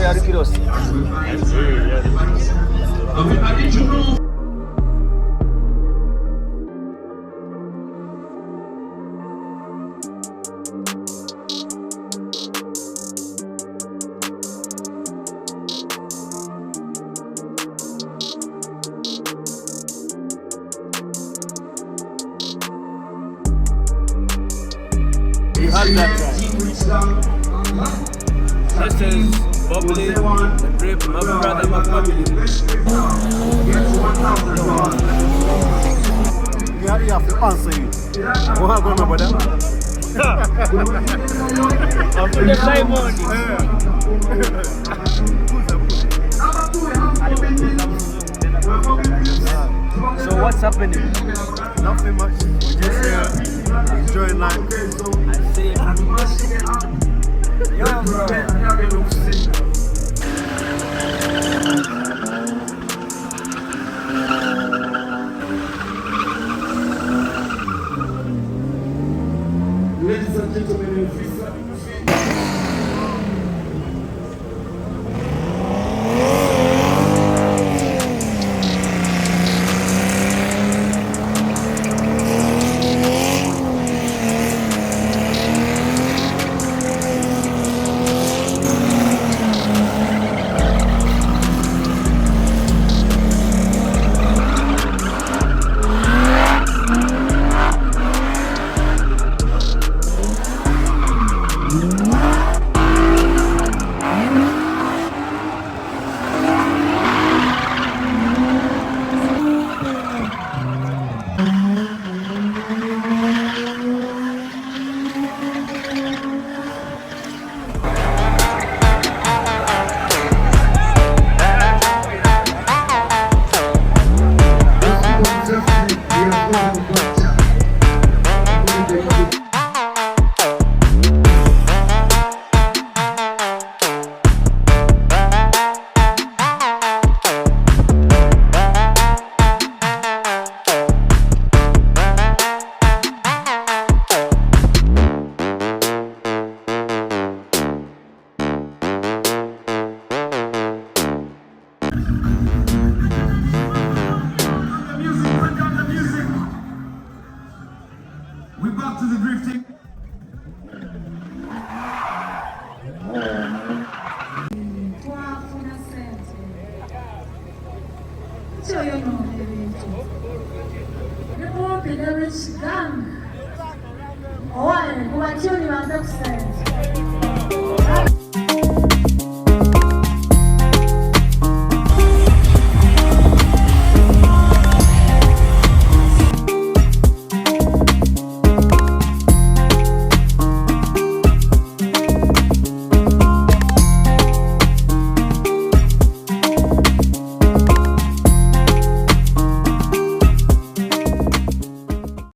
ya Rikirosi. You had that right. This is bubbly, the grape, my brother, my family. You have to answer you. What happened, my brother? I'm for the diamond. So what's happening? Nothing much. We're just here enjoying life. I see. Yo, bro. Ladies and gentlemen, we're back to the drifting. Olha, o ativo de